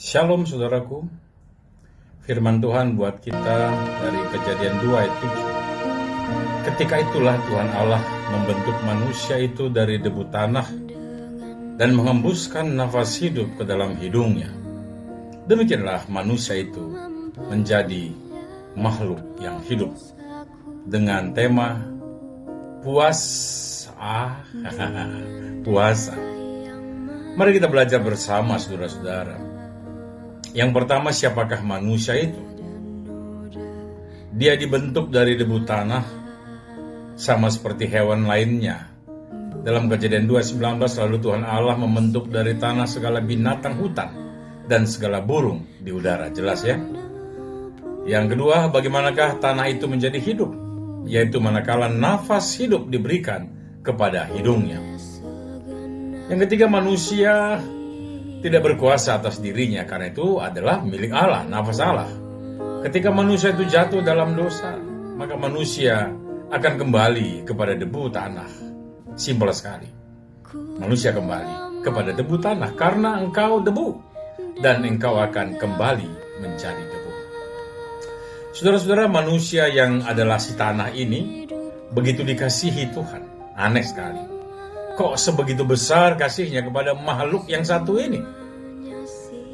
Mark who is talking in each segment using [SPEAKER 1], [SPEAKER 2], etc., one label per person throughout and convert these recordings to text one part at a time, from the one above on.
[SPEAKER 1] Shalom saudaraku, firman Tuhan buat kita dari Kejadian 2 ayat 7. Ketika itulah Tuhan Allah membentuk manusia itu dari debu tanah dan menghembuskan nafas hidup ke dalam hidungnya. Demikianlah manusia itu menjadi makhluk yang hidup dengan tema puasa. Puasa. Mari kita belajar bersama saudara-saudara. Yang pertama, siapakah manusia itu? Dia dibentuk dari debu tanah, sama seperti hewan lainnya. Dalam Kejadian 2:19, lalu Tuhan Allah membentuk dari tanah segala binatang hutan dan segala burung di udara. Jelas ya? Yang kedua, bagaimanakah tanah itu menjadi hidup? Yaitu manakala nafas hidup diberikan kepada hidungnya. Yang ketiga, manusia tidak berkuasa atas dirinya, karena itu adalah milik Allah, nafas Allah. Ketika manusia itu jatuh dalam dosa, maka manusia akan kembali kepada debu tanah. Simpel sekali. Manusia kembali kepada debu tanah karena engkau debu, dan engkau akan kembali menjadi debu. Saudara-saudara, manusia yang adalah si tanah ini begitu dikasihi Tuhan. Aneh sekali. Kok sebegitu besar kasihnya kepada makhluk yang satu ini?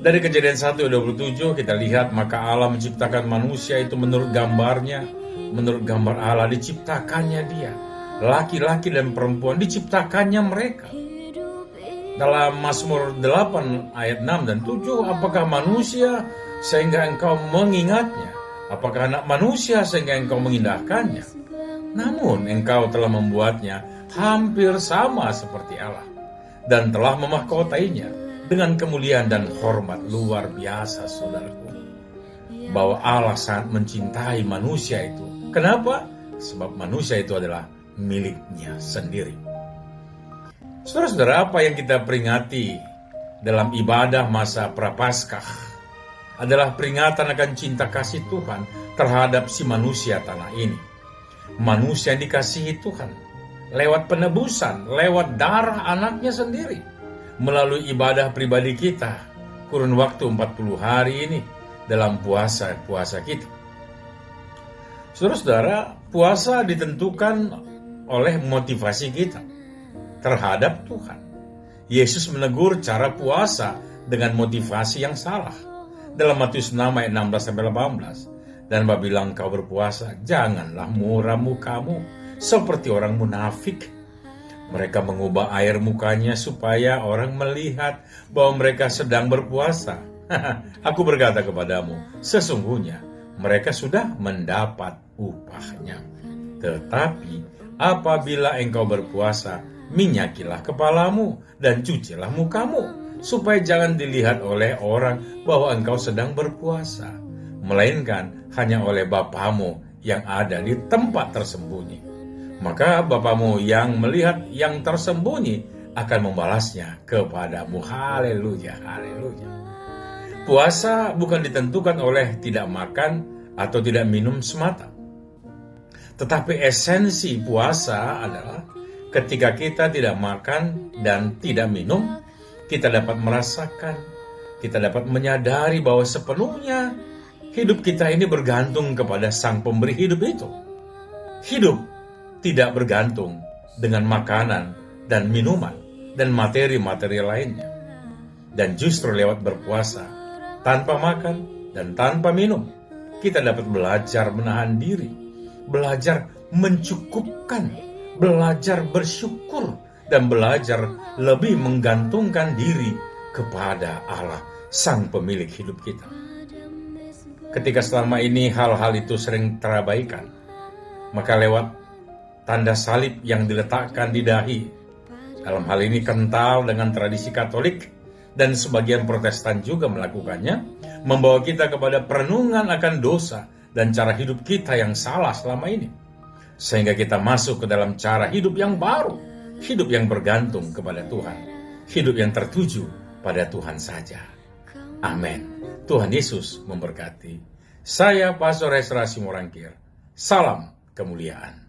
[SPEAKER 1] Dari Kejadian 1:27 kita lihat, maka Allah menciptakan manusia itu menurut gambarnya, menurut gambar Allah diciptakannya dia. Laki-laki dan perempuan diciptakannya mereka. Dalam Mazmur 8 ayat 6 dan 7, apakah manusia sehingga engkau mengingatnya? Apakah anak manusia sehingga engkau mengindahkannya? Namun engkau telah membuatnya hampir sama seperti Allah, dan telah memahkotainya dengan kemuliaan dan hormat luar biasa, saudaraku. Bahwa Allah sangat mencintai manusia itu. Kenapa? Sebab manusia itu adalah miliknya sendiri. Saudara-saudara, apa yang kita peringati dalam ibadah masa Prapaskah adalah peringatan akan cinta kasih Tuhan terhadap si manusia tanah ini. Manusia yang dikasihi Tuhan lewat penebusan, lewat darah anaknya sendiri, melalui ibadah pribadi kita, kurun waktu 40 hari ini dalam puasa kita. Saudara-saudara, puasa ditentukan oleh motivasi kita terhadap Tuhan. Yesus menegur cara puasa dengan motivasi yang salah. Dalam Matius 6 ayat 16-18, dan apabila engkau berpuasa, janganlah muram mukamu seperti orang munafik. Mereka mengubah air mukanya supaya orang melihat bahwa mereka sedang berpuasa. Aku berkata kepadamu, sesungguhnya mereka sudah mendapat upahnya. Tetapi apabila engkau berpuasa, minyakilah kepalamu dan cucilah mukamu, supaya jangan dilihat oleh orang bahwa engkau sedang berpuasa, melainkan hanya oleh Bapamu yang ada di tempat tersembunyi. Maka Bapamu yang melihat yang tersembunyi akan membalasnya kepadamu. Haleluya, haleluya. Puasa bukan ditentukan oleh tidak makan atau tidak minum semata. Tetapi esensi puasa adalah ketika kita tidak makan dan tidak minum, kita dapat merasakan, kita dapat menyadari bahwa sepenuhnya hidup kita ini bergantung kepada Sang Pemberi hidup itu. Hidup tidak bergantung dengan makanan dan minuman dan materi-materi lainnya. Dan justru lewat berpuasa, tanpa makan dan tanpa minum, kita dapat belajar menahan diri, belajar mencukupkan, belajar bersyukur, dan belajar lebih menggantungkan diri kepada Allah, Sang Pemilik hidup kita. Ketika selama ini hal-hal itu sering terabaikan, maka lewat tanda salib yang diletakkan di dahi, dalam hal ini kental dengan tradisi Katolik, dan sebagian Protestan juga melakukannya, membawa kita kepada perenungan akan dosa dan cara hidup kita yang salah selama ini, sehingga kita masuk ke dalam cara hidup yang baru, hidup yang bergantung kepada Tuhan, hidup yang tertuju pada Tuhan saja. Amin. Tuhan Yesus memberkati. Saya Pastor Esra Simorangkir. Salam kemuliaan.